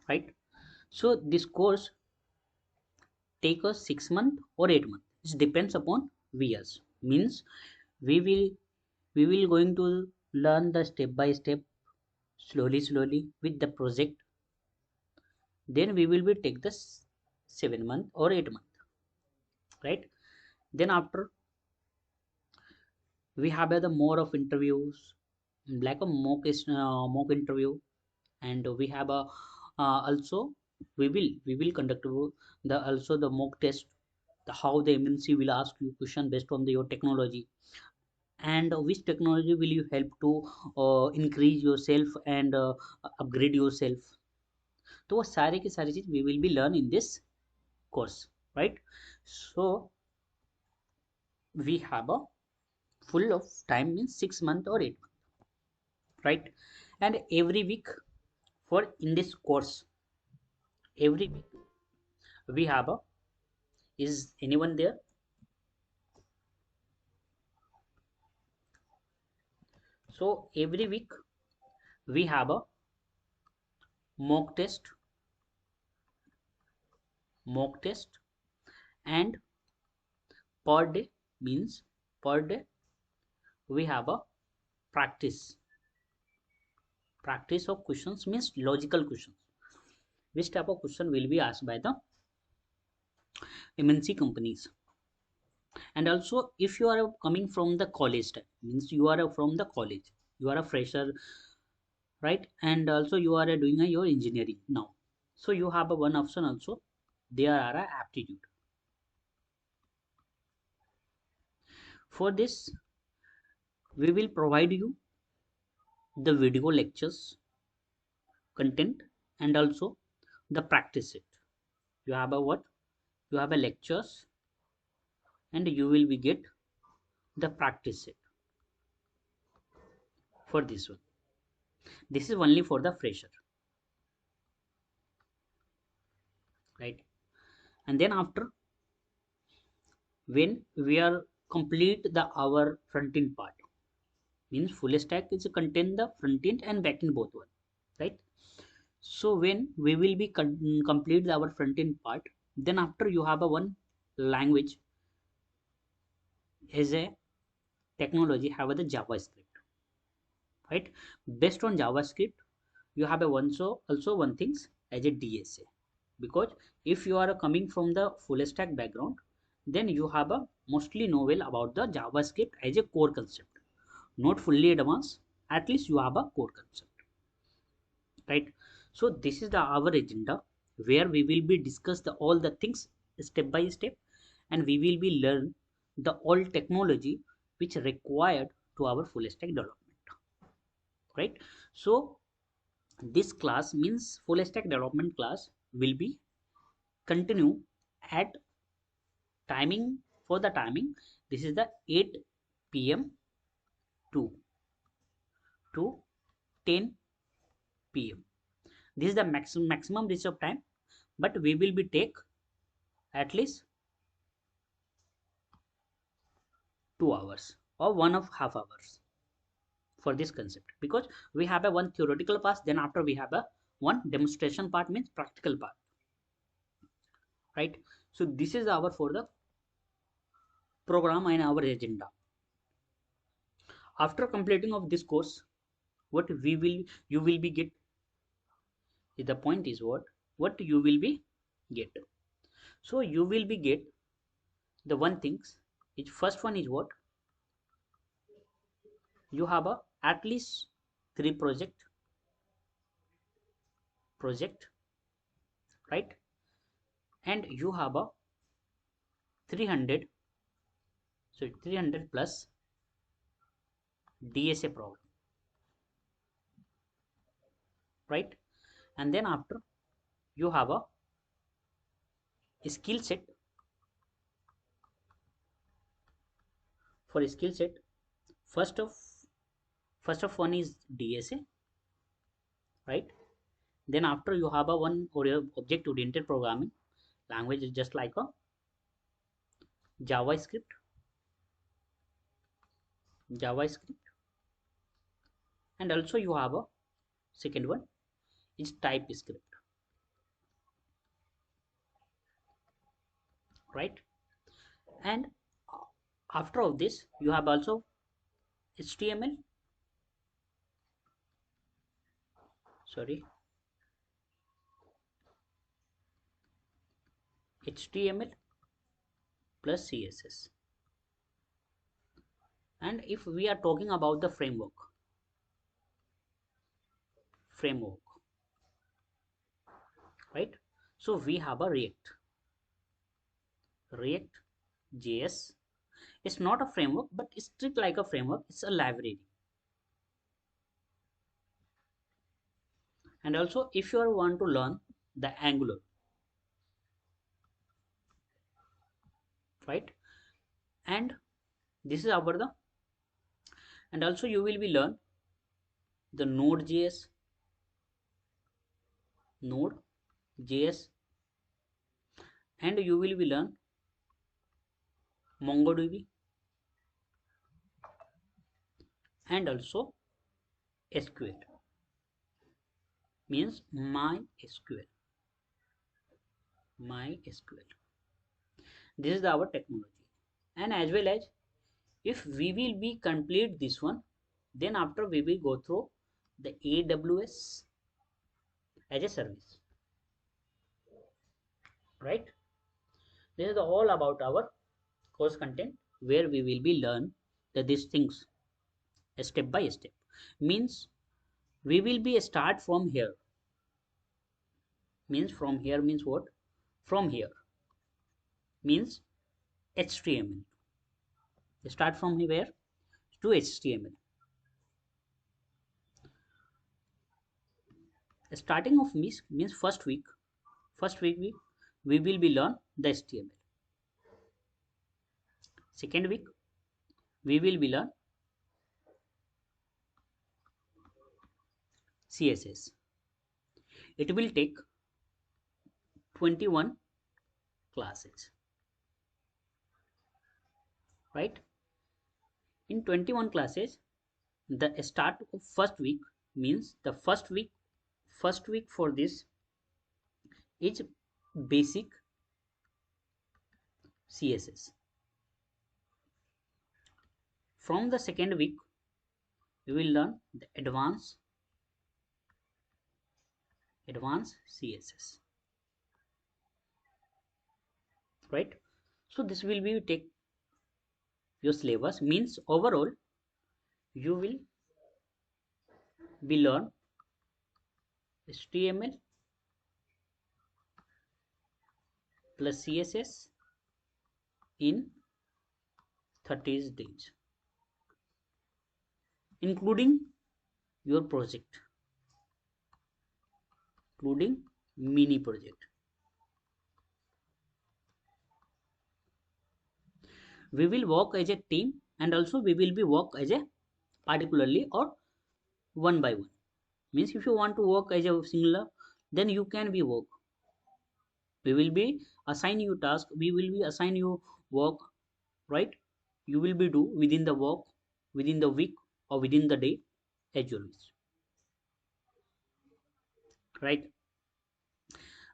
right? So this course take us 6 months or 8 months. It depends upon us. Means we will we will going to learn the step by step, slowly with the project. Then we will be take this 7 month or 8 month, right? Then after we have the more of interviews, like a mock interview, and we have a also we will conduct the also the mock test, how the MNC will ask you question based on your technology, and which technology will you help to increase yourself and upgrade yourself. तो वो सारे की सारी चीज we will be learn in this course, right? So we have a full of time means 6 month or 8 month, right? And every week for in this course, every week we have a, is anyone there? So every week we have a mock test, mock test, and per day means per day we have a practice, practice of questions means logical questions. Which type of question will be asked by the MNC companies? And also if you are coming from the college type, means you are from the college, you are a fresher, right? And also you are doing your engineering now, so you have a one option also, there are a aptitude. For this we will provide you the video lectures content, and also the practice set. You have a what, you have a lectures, and you will be get the practice set for this one. This is only for the fresher, right? And then after, when we are complete the our front end part, means full stack is contain the front end and back end both one, right? So when we will be complete our front end part, then after you have a one language as a technology have a the JavaScript, right? Based on JavaScript you have a one, so also one things as a DSA, because if you are coming from the full stack background, then you have a mostly know well about the JavaScript as a core concept, not fully advanced, at least you have a core concept, right? So this is the our agenda, where we will be discuss the all the things step by step, and we will be learn the all technology which required to our full stack development, right? So this class means full stack development class will be continue at timing, for the timing this is the 8 p.m. to 10 p.m. This is the maximum reach of time, but we will be take at least 2 hours or 1.5 hours for this concept, because we have a one theoretical part, then after we have a one demonstration part means practical part, right? So this is our for the program and our agenda. After completing of this course, what we will you will be get, the point is what you will be get. So you will be get the one things is, first one is what, you have a at least 3 project, right? And you have a 300, so 300 plus DSA problem, right? And then after you have a skill set. For skill set, first of one is DSA, right? Then after you have a one or object oriented programming language is just like a javascript, and also you have a second one is TypeScript, right? And after all this, you have also HTML, sorry, HTML plus CSS. And if we are talking about the framework, right? So we have a React.js. It's not a framework, but it's treated like a framework. It's a library. And also, if you want to learn the Angular, right? And this is our the, and also you will be learn the Node.js, and you will be learn MongoDB and also SQL, means MySQL. This is our technology. And as well as if we will be complete this one, then after we will go through the AWS as a service, right? This is all about our course content, where we will be learn these things step by step. Means we will be start from here. Means from here means what? From here means HTML. Start from here to HTML. Starting of means first week we will be learn the HTML. Second week we will be learn CSS. It will take 21 classes, right? In 21 classes, the start of first week means the first week for this is basic CSS. From the second week we will learn the advanced CSS, right? So this will be take your syllabus. Means overall you will be learn HTML plus CSS in 30 days, including your project, including mini project. We will work as a team, and also we will be work as a particularly or one by one. Means if you want to work as a singular, then you can be work. We will be assign you task, we will be assign you work, right? You will be do within the work, within the week, or within the day, as you wish, right?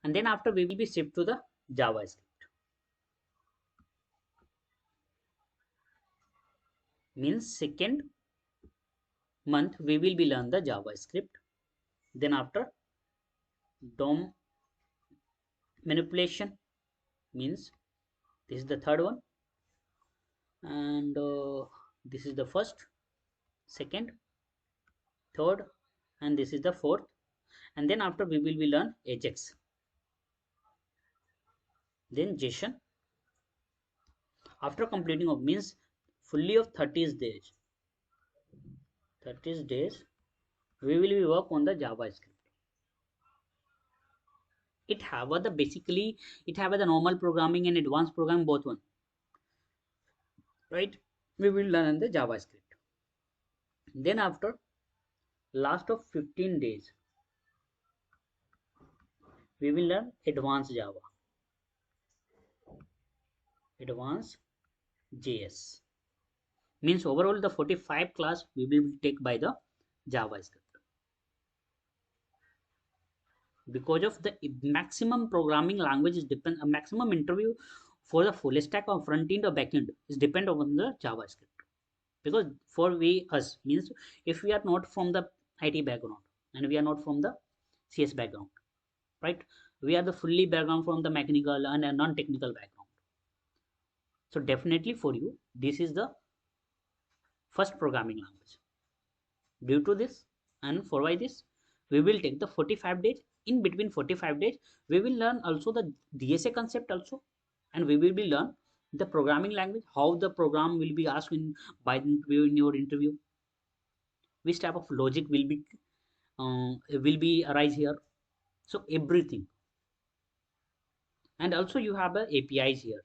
And then after we will be shift to the JavaScript. Means second month we will be learn the JavaScript. Then after DOM manipulation, means this is the third one, and this is the first, second, third, and this is the fourth. And then after we will be learn Ajax, then JSON. After completing of means fully of 30 days we will be work on the JavaScript. It have the basically it have the normal programming and advanced programming both one, right? We will learn the JavaScript. Then after last of 15 days we will learn advanced JS. Means overall the 45 class we will take by the JavaScript. Because of the maximum programming languages depend, a maximum interview for the full stack or front end or back end is depend on the JavaScript. Because for us means if we are not from the IT background and we are not from the CS background, right? We are the fully background from the mechanical and a non-technical background. So definitely for you, this is the first programming language. Due to this and for why this, we will take the 45 days. In between 45 days, we will learn also the DSA concept also, and we will be learn the programming language, how the program will be asked by the interview in your interview, which type of logic will be arise here. So everything, and also you have a APIs here.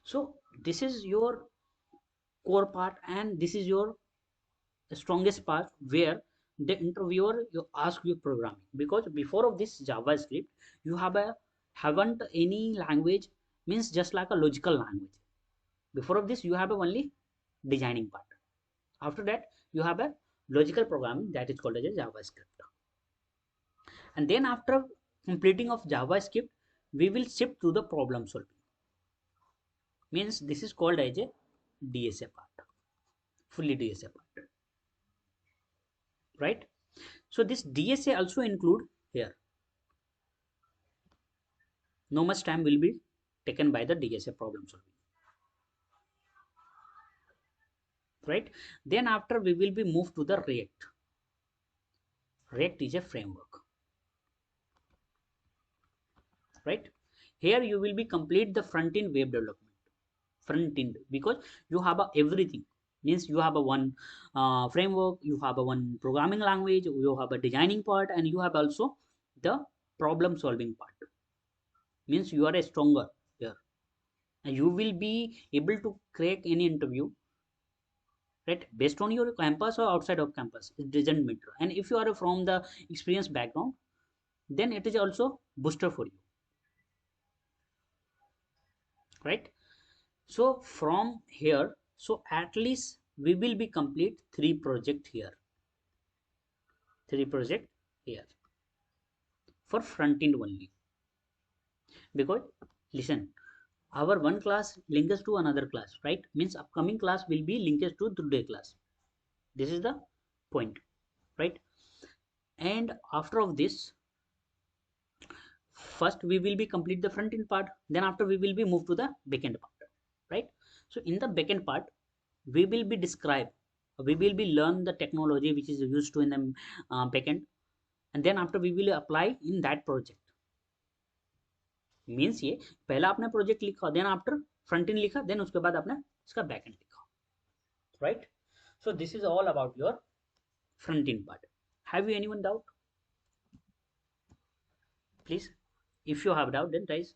So this is your core part, and this is your strongest part where the interviewer you ask you programming, because before of this JavaScript you haven't any language, means just like a logical language. Before of this you have a only designing part. After that you have a logical programming, that is called as a JavaScript. And then after completing of JavaScript, we will shift to the problem solving, means this is called as a DSA part, fully DSA part, right? So this DSA also include here, no much time will be taken by the DSA problem solving, right? Then after we will be moved to the React. React is a framework, right? Here you will be complete the front end web development, front end, because you have everything, means you have a one framework, you have a one programming language, you have a designing part, and you have also the problem solving part, means you are a stronger here, and you will be able to crack any interview, right? Based on your campus or outside of campus, it doesn't matter. And if you are from the experience background, then it is also booster for you, right? So from here, so at least we will be complete three project here for front end only. Because listen, our one class links to another class, right? Means upcoming class will be linked to today class. This is the point, right? And after of this, first we will be complete the front end part, then after we will be moved to the backend part, right? So in the backend part, we will be describe, we will be learn the technology which is used to in the backend, and then after we will apply in that project. Means ये पहला आपने project लिखा, then after front end लिखा, then उसके बाद आपने इसका back and लिखा, right? So this is all about your front end part. Have you anyone doubt? Please, if you have doubt, then raise.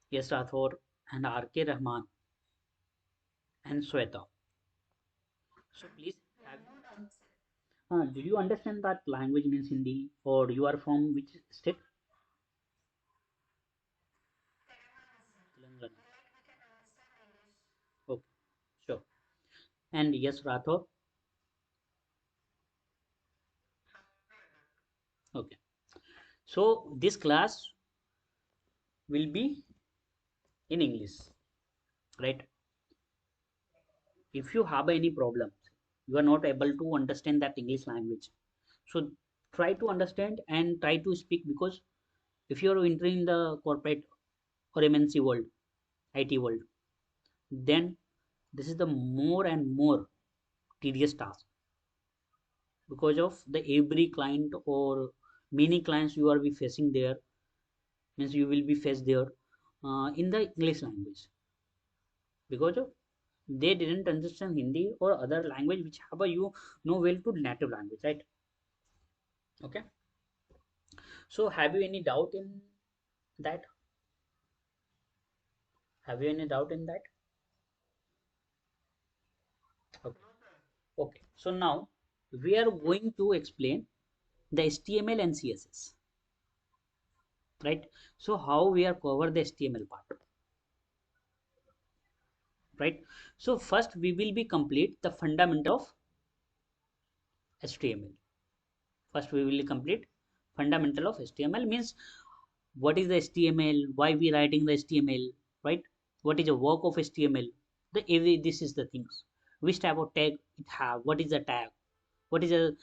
Yes, Rathor and RK Rahman and Sweta. So please, do you understand that language means Hindi, or you are from which state? Telangana. Okay, sure. And yes, Rathor. Okay. So this class will be in English, right? If you have any problems, you are not able to understand that English language, so try to understand and try to speak, because if you are entering the corporate or MNC world, IT world, then this is the more and more tedious task, because of the every client or many clients you are be facing there, means you will be faced there in the English language, because of they didn't understand Hindi or other language which have a you know well to native language, right? Okay. So have you any doubt in that? Have you any doubt in that? Okay. Okay. So now we are going to explain the HTML and CSS, right? So how we are cover the HTML part? right? So first we will be complete the fundamental of HTML. First we will complete fundamental of HTML, means what is the HTML, why we writing the HTML, right? What is the work of HTML? This is the things. Which type of tag it have? What is the tag? What is the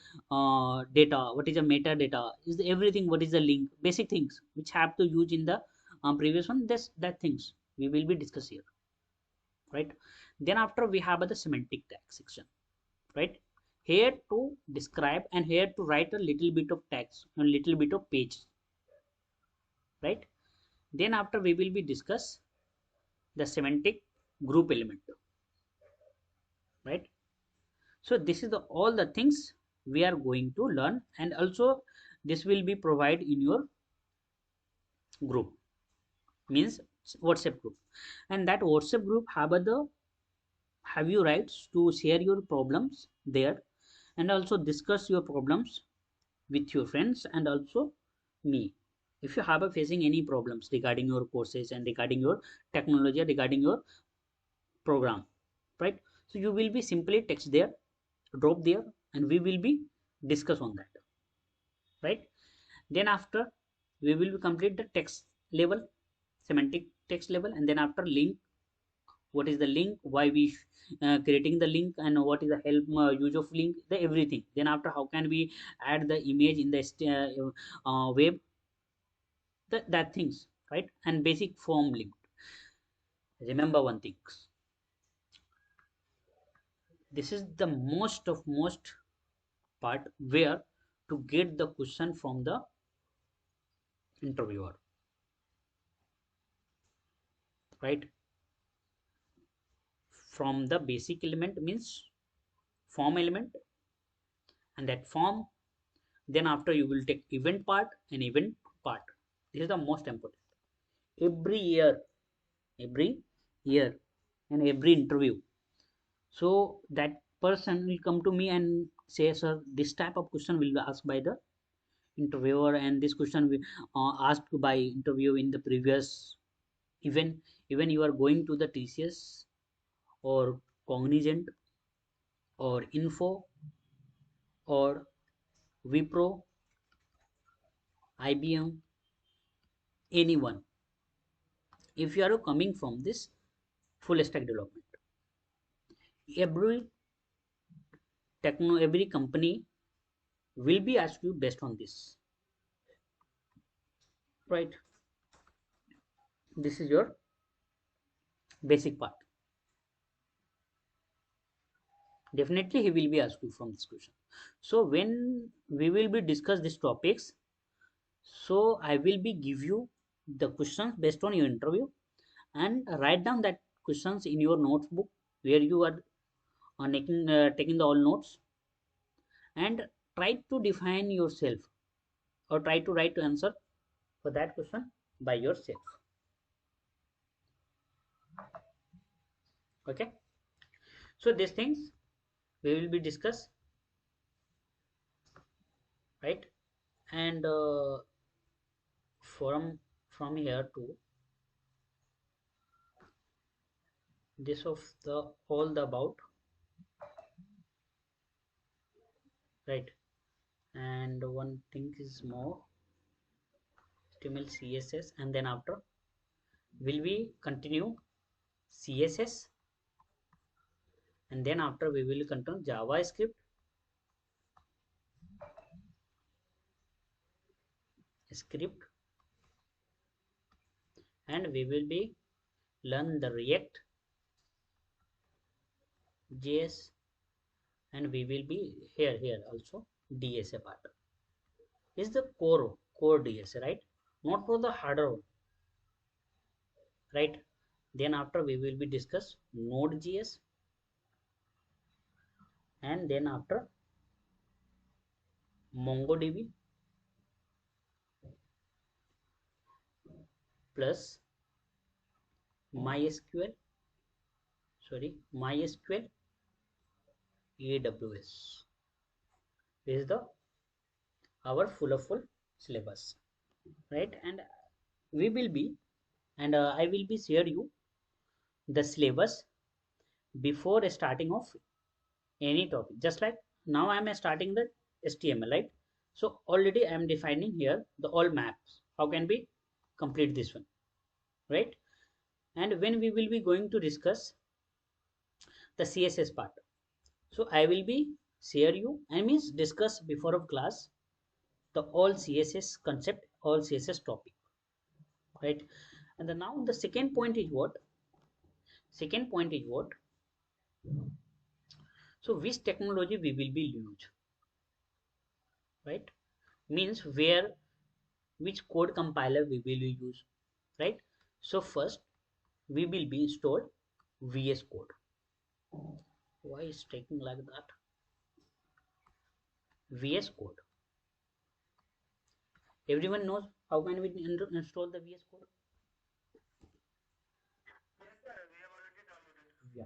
data? What is the metadata? Is the everything? What is the link? Basic things which have to use in the previous one. That things we will be discuss here, right? Then after we have the semantic tag section, right? Here to describe and here to write a little bit of text, a little bit of page, right? Then after we will be discuss the semantic group element, right? So this is the all the things we are going to learn, and also this will be provided in your group, means WhatsApp group. And that WhatsApp group have you rights to share your problems there, and also discuss your problems with your friends and also me. If you have a facing any problems regarding your courses and regarding your technology, regarding your program, right? So you will be simply text there, drop there, and we will be discuss on that, right? Then after we will complete the text level, semantic text level, and then after link, what is the link, why we creating the link, and what is the help use of link, the everything. Then after how can we add the image in the web, that things, right? And basic form link. Remember one thing, this is the most part where to get the question from the interviewer, right? From the basic element, means form element, and that form, then after you will take event part and event part. This is the most important. Every year every year and every interview, so that person will come to me and say, sir, this type of question will be asked by the interviewer, and this question will asked by interview in the previous, even you are going to the TCS or Cognizant or Info or Wipro, IBM, anyone. If you are coming from this full stack development, every every company will be asked you based on this, right? This is your basic part. Definitely he will be asked you from this question. So when we will be discuss these topics, so I will be give you the questions based on your interview, and write down that questions in your notebook where you are taking the all notes, and try to define yourself, or try to write to answer for that question by yourself. Okay, so these things we will be discuss, right? And from here to this of the all the about, right? And one thing is more HTML, CSS, and then after will we continue CSS, and then after we will continue JavaScript, script, and we will be learn the React.js, and we will be here also DSA part is the core DSA, right? Not for the harder one, right? Then after we will be discuss Node.js, and then after MongoDB plus MySQL, MySQL AWS. This is the our full syllabus, right? And we will be, and I will be share you the syllabus before starting of any topic. Just like now I am starting the HTML, right? So already I am defining here the all maps. How can we complete this one, right? And when we will be going to discuss the CSS part, so I will be share you, I means discuss before of class the all CSS concept, all CSS topic, right? And then now the second point is what? Second point is what? So which technology we will be use, right? Means where, which code compiler we will use, right? So first we will be installed VS Code. Why is taking like that? VS Code. Everyone knows how can we install the VS Code? Yeah.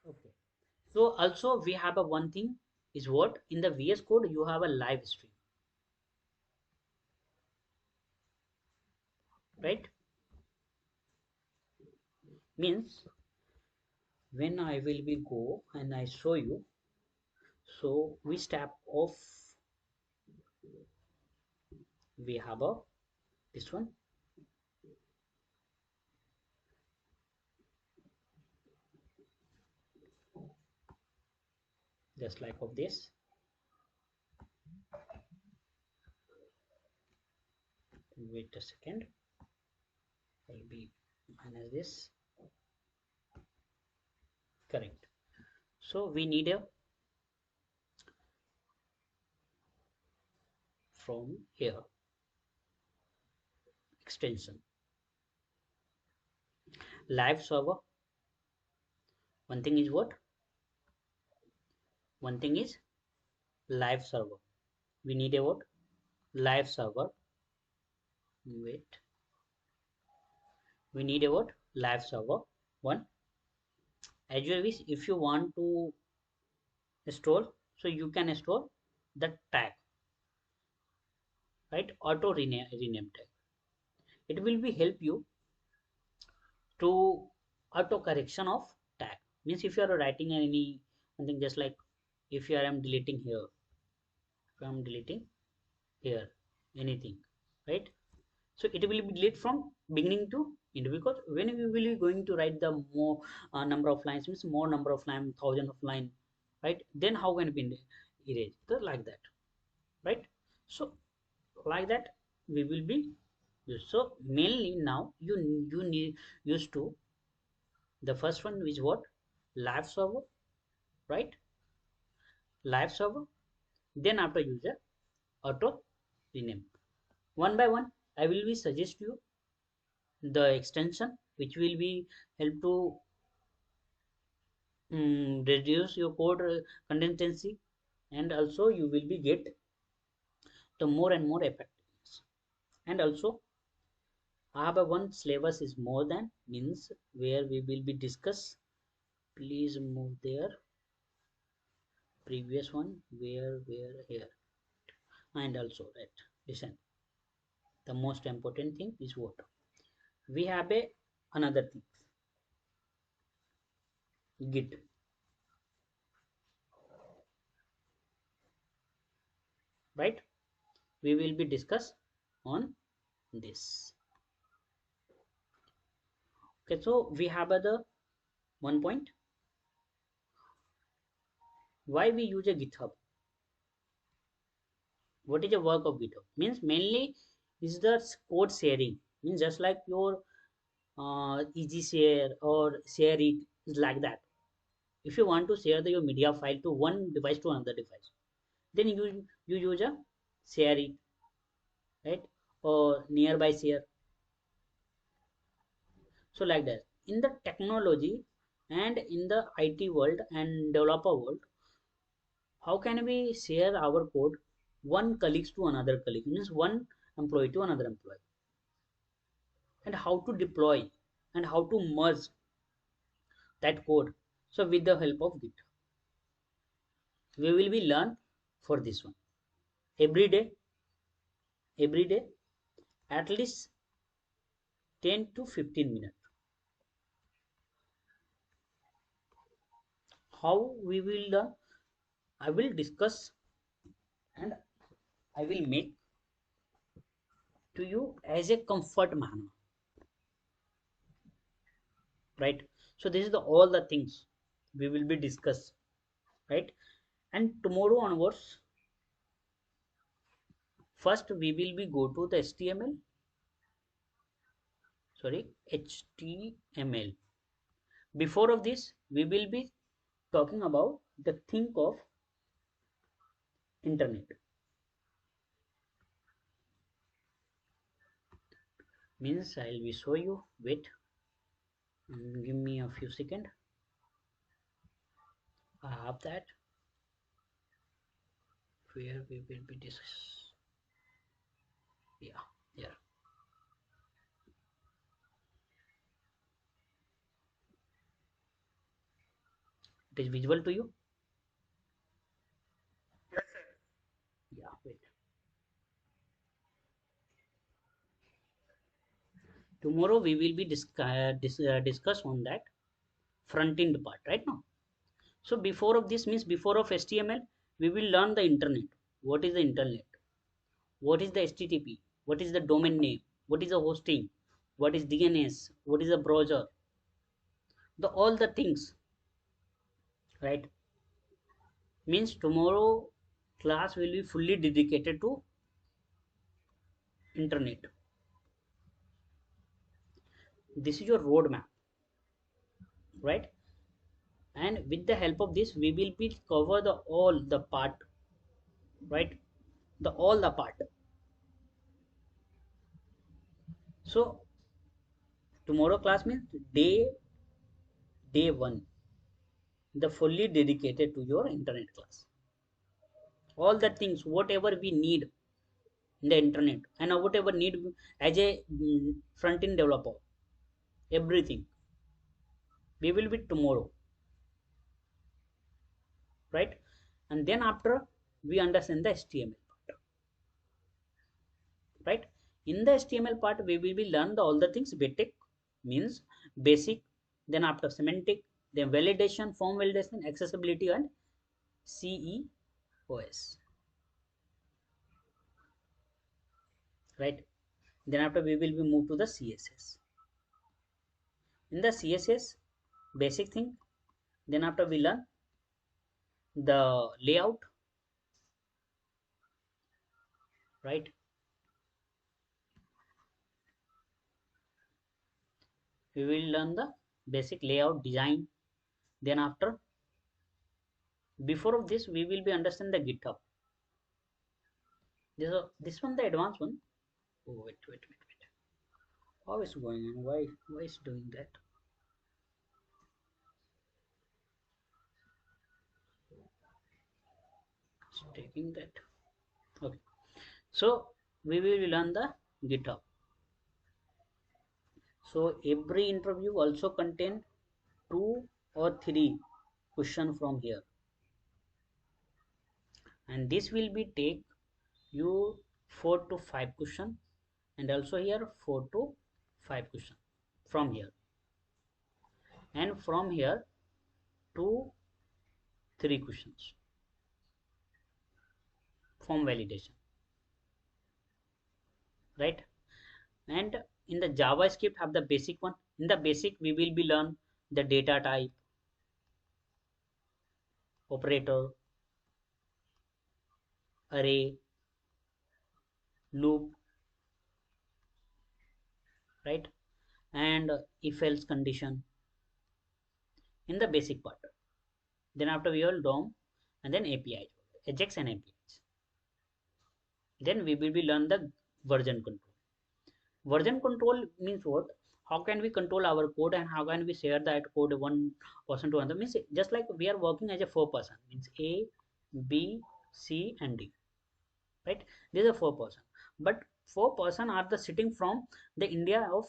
Okay. So also we have a one thing is what in the VS Code you have a live stream, right? Means when I will be go and I show you, so we step off, we have a this one, just like of this. Wait a second, I'll be minus this, correct. So we need a from here extension live server. One thing is what? One thing is live server. We need a what? Live server. Wait. We need a what? Live server. One. As you wish, if you want to store, so you can store the tag, right? Auto rename tag. It will be help you to auto correction of tag. Means if you are writing any something just like if you are am deleting here, if I am deleting here anything, right? So it will be delete from beginning to end, because when we will be going to write the more number of lines, means more number of line, thousand of line, right? Then how can it be erased? So like that, right? So like that we will be used. So mainly now you need used to the first one is what? Live server, right? Live server. Then after user auto rename. One by one, I will be suggest you the extension which will be help to reduce your code consistency, and also you will be get the more and more effectiveness. And also I have a one syllabus is more than means where we will be discuss. Please move there. Previous one where here, and also right. Listen. The most important thing is what we have a another thing, Git, right? We will be discuss on this. Okay, so we have the one point why we use a GitHub. What is the work of GitHub? Means mainly is the code sharing. Means just like your easy share or share it is like that. If you want to share your media file to one device to another device, then you use a share it, right? Or nearby share. So like that. In the technology and in the IT world and developer world, how can we share our code one colleagues to another colleague, means one employee to another employee, and how to deploy and how to merge that code. So with the help of Git, we will be learn for this one every day at least 10 to 15 minutes. how we will I will discuss and I will make to you as a comfort manner, right? So this is the all the things we will be discuss, right? And tomorrow onwards, first we will be go to the HTML, sorry, HTML. Before of this, we will be talking about the think of internet. Means I'll be show you. Wait, give me a few seconds. I have that where we will be discuss. Yeah, yeah. It is visible to you. Yeah, wait. Tomorrow we will be discuss on that front end part right now. So before of this means before of HTML, we will learn the internet. What is the internet? What is the HTTP? What is the domain name? What is the hosting? What is DNS? What is the browser? The all the things, right? Means tomorrow class will be fully dedicated to internet. This is your roadmap, right? And with the help of this, we will be cover the all the part, right? The all the part. So tomorrow class means day one, the fully dedicated to your internet class. All the things whatever we need in the internet and whatever need as a front end developer, everything we will be tomorrow, right? And then after we understand the HTML part, right? In the HTML part we will be learn the all the things basic means basic, then after semantic, then validation, form validation, accessibility and CEOS, right? Then after we will be move to the CSS. In the CSS basic thing, then after we learn the layout, right? We will learn the basic layout design. Then after before of this we will be understand the GitHub. This one the advanced one. Oh wait. How is going on? Why is doing that? It's taking that. Okay. So we will learn the GitHub. So every interview also contain 2 or 3 question from here, and this will be take you 4 to 5 question, and also here 4 to 5 question from here, and from here 2 3 questions form validation, right? And in the JavaScript have the basic one. In the basic we will be learn the data type, operator, array, loop, right? And if else condition in the basic part. Then after we will DOM and then API, Ajax and APIs. Then we will be learn the version control. Version control means what? How can we control our code and how can we share that code one person to another? Means just like we are working as a 4 person, means A, B, C and D, right? These are 4 person, but 4 person are the sitting from the India of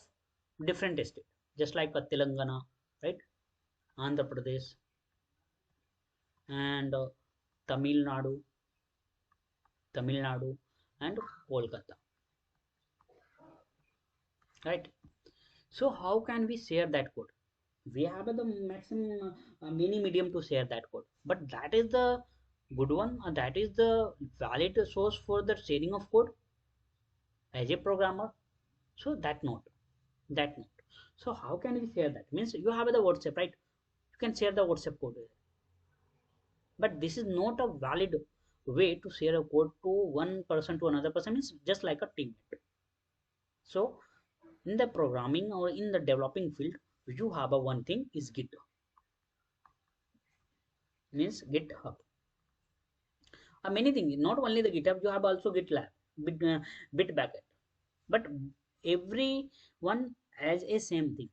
different state, just like Telangana, right? Andhra Pradesh and Tamil Nadu and Kolkata, right? So how can we share that code? We have the maximum mini medium to share that code, but that is the good one, that is the valid source for the sharing of code as a programmer. So that not. So how can we share that? Means you have the WhatsApp, right? You can share the WhatsApp code, but this is not a valid way to share a code to one person to another person. Means just like a teammate. So in the programming or in the developing field, you have a one thing is Git, means GitHub. Many things, not only the GitHub, you have also GitLab, Bitbucket. But every one has a same thing.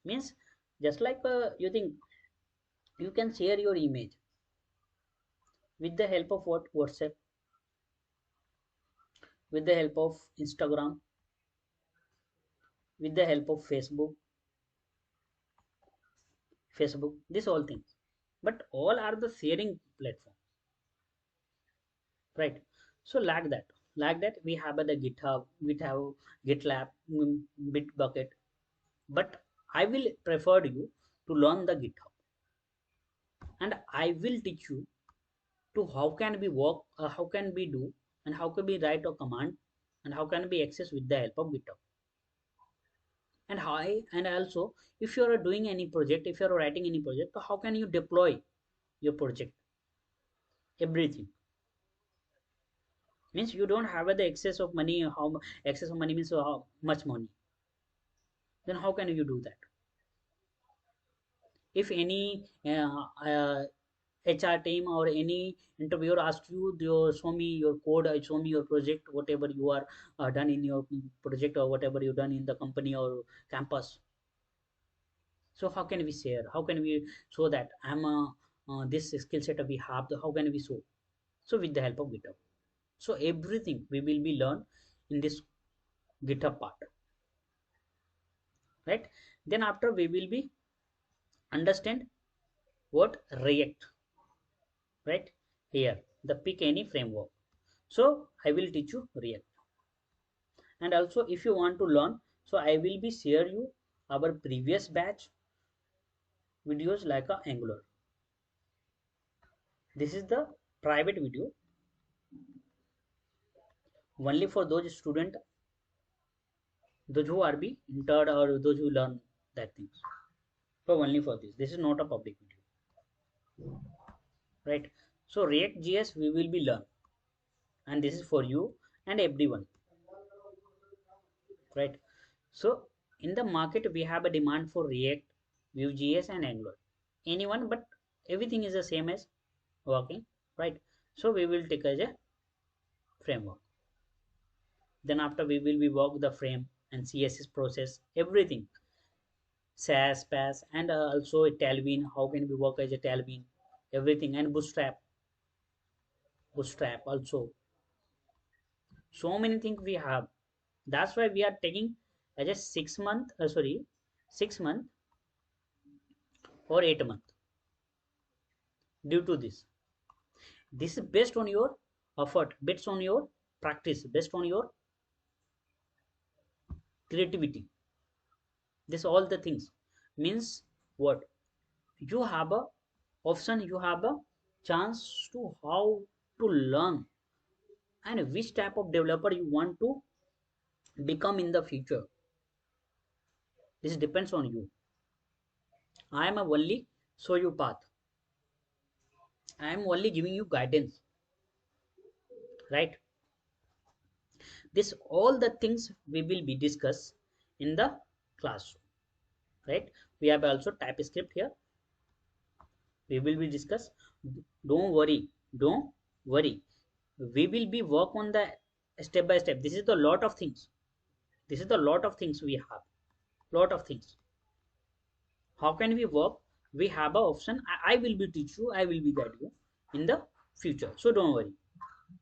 Means just like you think you can share your image with the help of what WhatsApp, with the help of Instagram, with the help of Facebook, this all things. But all are the sharing platform, right? So like that we have the GitHub, we have GitLab, Bitbucket. But I will prefer you to learn the GitHub, and I will teach you to how can we work, how can we do, and how can we write a command, and how can we access with the help of GitHub. And how, and also if you are doing any project, if you are writing any project, so how can you deploy your project, everything. Means you don't have the excess of money, excess of money means how much money, then how can you do that? If any HR team or any interviewer asks you, show me your code, show me your project, whatever you are done in your project or whatever you done in the company or campus. So how can we share? How can we show that I'm this skill set we have? How can we show? So with the help of GitHub. So everything we will be learn in this GitHub part, right? Then after we will be understand what React, right? Here the pick any framework. So I will teach you React. And also if you want to learn, so I will be share you our previous batch videos like a Angular. This is the private video only for those student, those who are be entered or those who learn that things. So only for this is not a public video, right? So React.js we will be learn, and this is for you and everyone, right? So in the market we have a demand for React, Vue.js and Angular, anyone, but everything is the same as working, right? So we will take as a framework. Then after we will be work the frame and CSS process, everything, SAS, PAS, and also a Tailwind. How can we work as a Tailwind? Everything, and Bootstrap also. So many things we have. That's why we are taking as a 6 month, 6 month or 8 month. Due to this is based on your effort, based on your practice, based on your creativity. This all the things means what you have a option, you have a chance to how to learn and which type of developer you want to become in the future. This depends on you. I am a only show you path. I am only giving you guidance, right? This all the things we will be discuss in the classroom, right? We have also TypeScript here. We will be discuss. Don't worry, don't worry. We will be work on the step by step. This is the lot of things. This is the lot of things we have. Lot of things. How can we work? We have a option. I will be teach you. I will be guide you in the future. So don't worry.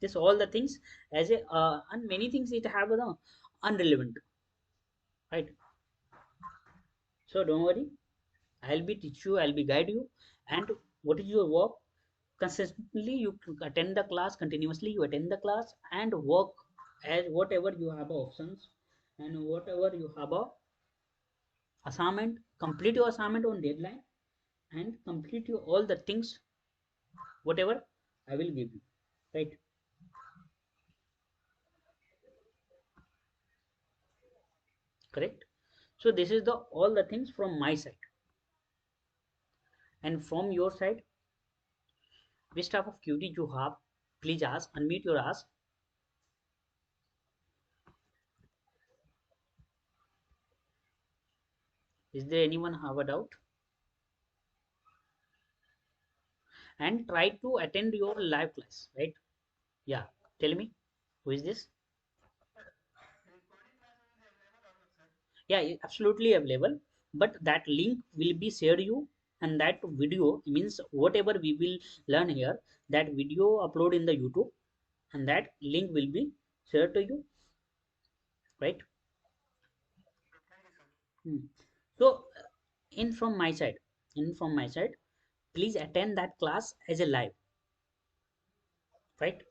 This all the things as a and many things it have a unrelevant, right? So don't worry. I'll be teach you. I'll be guide you. And what is your work? Consistently you attend the class. Continuously you attend the class and work as whatever you have options and whatever you have a assignment, complete your assignment on deadline, and complete your all the things whatever I will give you, right? Correct. So this is the all the things from my side. And from your side, which type of query you have? Please ask, unmute your ask. Is there anyone have a doubt? And try to attend your live class, right? Yeah, tell me, who is this? Yeah, absolutely available, but that link will be shared you, and that video means whatever we will learn here, that video upload in the YouTube, and that link will be shared to you, right? Hmm. So in from my side, please attend that class as a live, right?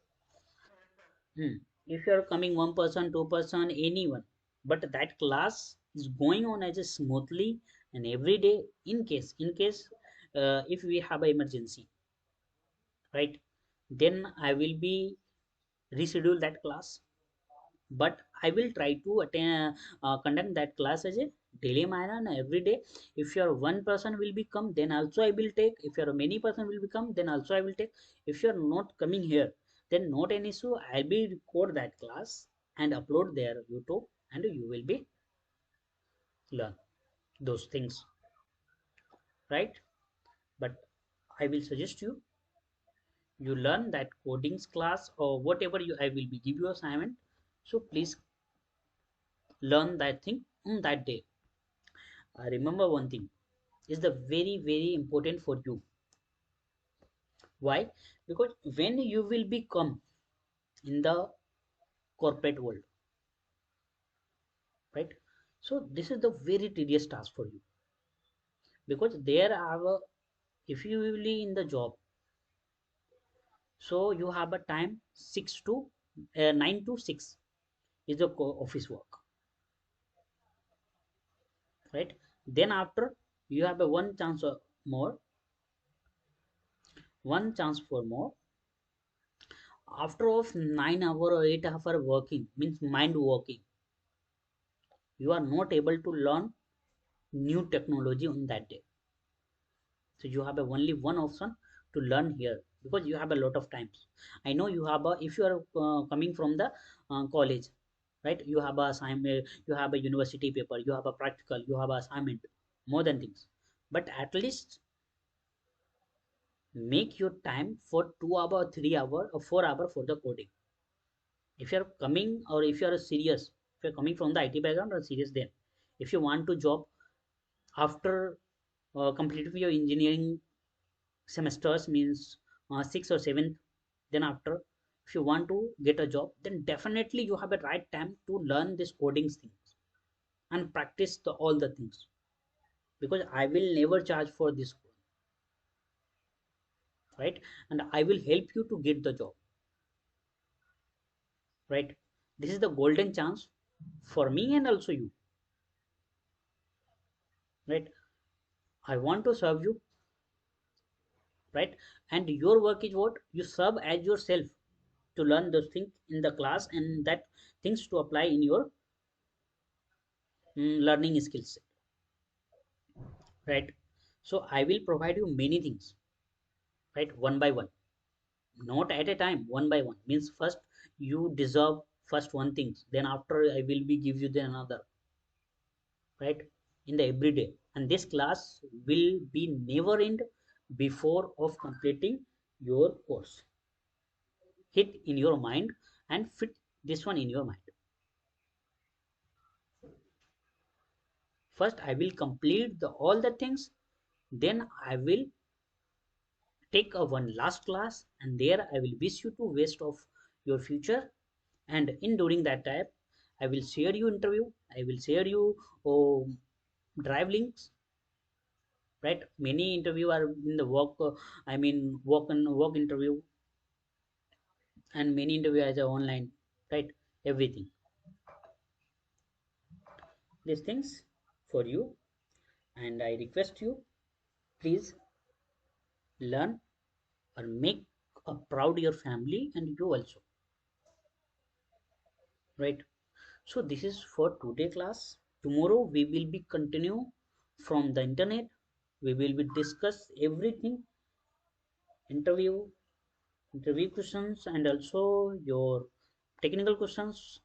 Hmm. If you are coming one person, two-person, anyone, but that class is going on as a smoothly and every day, in case if we have an emergency, right, then I will be reschedule that class, but I will try to attend conduct that class as a daily manner and every day. If your one person will become, then also I will take. If your many person will become, then also I will take. If you are not coming here, then not an issue, I'll be record that class and upload there YouTube, and you will be learn those things, right? But I will suggest you learn that codings class or whatever you I will be give you assignment, so please learn that thing on that day. Remember one thing is the very very important for you. Why? Because when you will become in the corporate world, right? So this is the very tedious task for you, because there are if you will be in the job, so you have a time 6 to 9 to 6 is the office work, right? Then after you have a one chance more, one chance for more. After of 9 hour or 8 hour working means mind working, you are not able to learn new technology on that day. So you have a only one option to learn here, because you have a lot of times. I know you have a, if you are coming from the college, right, you have a assignment, you have a university paper, you have a practical, you have a assignment, more than things. But at least make your time for 2 hour, 3 hour, or 4 hour for the coding. If you're coming, or if you're serious, if you're coming from the IT background or serious, then if you want to job after completing your engineering semesters means 6th or 7th, then after, if you want to get a job, then definitely you have a right time to learn this coding things and practice all the things, because I will never charge for this, right? And I will help you to get the job, right? This is the golden chance for me and also you, right? I want to serve you, right? And your work is what you serve as yourself to learn those things in the class, and that things to apply in your learning skills, right? So I will provide you many things, right, one by one, not at a time, one by one means first you deserve first one things, then after I will be give you the another, right, in the everyday. And this class will be never end before of completing your course. Hit in your mind and fit this one in your mind. First I will complete all the things, then I will take a one last class, and there I will wish you to waste of your future. And in during that time I will share you interview, I will share you oh, drive links, right? Many interview are in the work, I mean work interview, and many interview as a online, right? Everything, these things for you. and I request you, please learn or make proud your family and you also, right? So this is for today class. Tomorrow we will be continue from the internet. We will be discuss everything, interview interview questions and also your technical questions,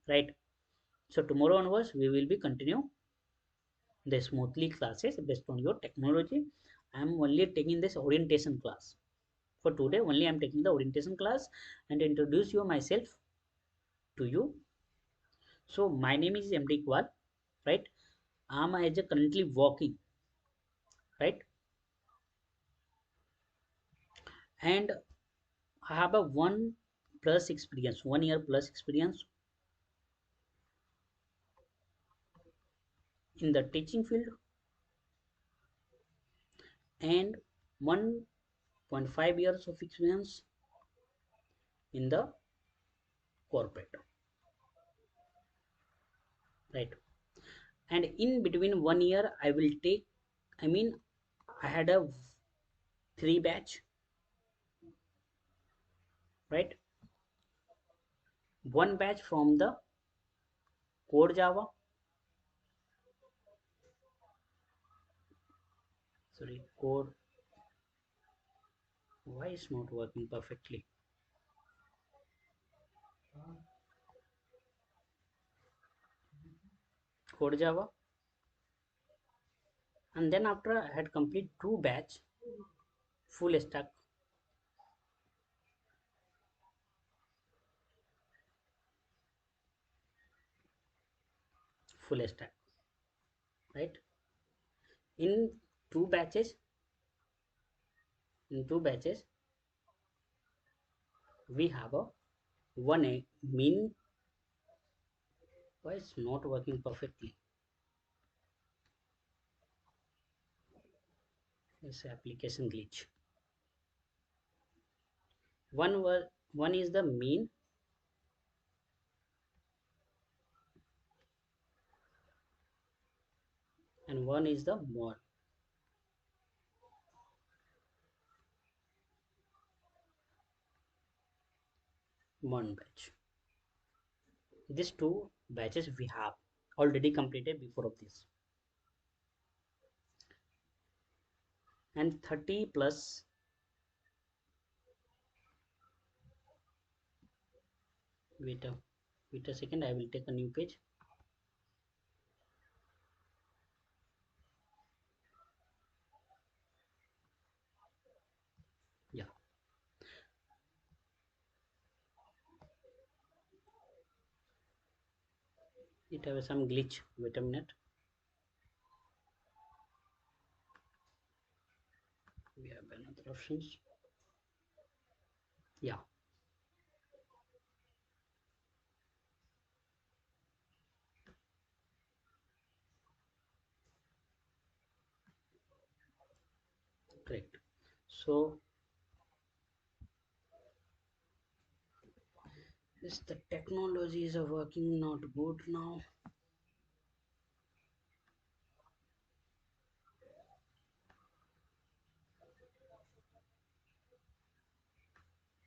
right? So tomorrow onwards we will be continue the smoothly classes based on your technology. I am only taking this orientation class. For today only I am taking the orientation class and introduce you myself to you. So my name is MD Kwal, right? I am as a currently working, right? And I have a 1 plus experience, 1 year plus experience in the teaching field and 1.5 years of experience in the corporate, right? And in between 1 year I will take, I mean, I had a 3 batch, right? One batch from the core Java, sorry, core, why is not working perfectly? Core Java, and then after I had complete 2 batch full stack, full stack, right? In two batches, in 2 batches, we have a one a mean, why it's not working perfectly? It's application glitch. One is the mean and one is the MERN batch. These 2 batches we have already completed before of this, and 30 plus, wait a wait a second, I will take a new page. Yeah, it has some glitch, wait a minute. We have another options. Yeah, correct. So is the technologies are working not good now?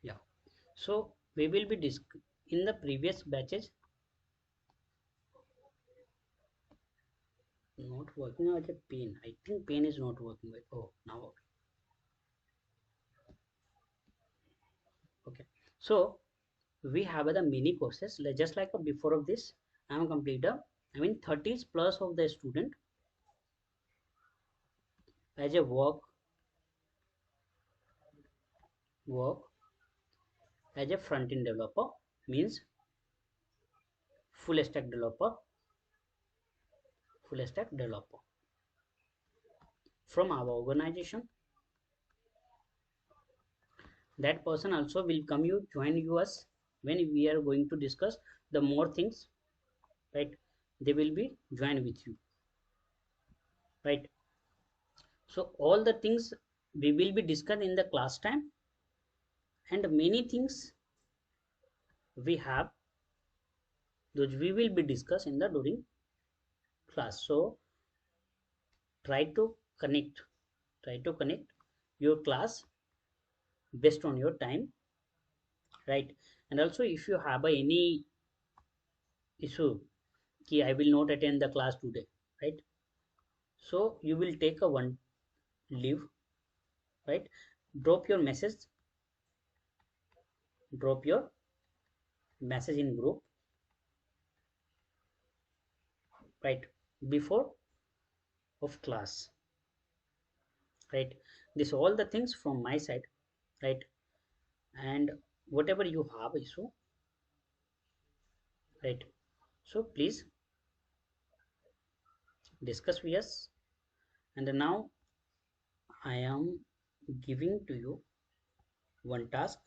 Yeah, so we will be in the previous batches not working as a pen. I think pen is not working well. Oh, now okay. So we have the mini courses just like before of this. I am complete I mean 30 plus of the student as a work as a front end developer, means full stack developer, full stack developer from our organization. That person also will come you join you us when we are going to discuss the more things, right? They will be join with you, right? So all the things we will be discussed in the class time, and many things we have those we will be discussed in the during class. So try to connect try to connect your class based on your time, right? And also if you have any issue ki I will not attend the class today, right? So you will take a one leave, right? drop your message Drop your message in group, right, before of class, right? This all the things from my side, right? And whatever you have issue, right, so please discuss with us. And now I am giving to you one task,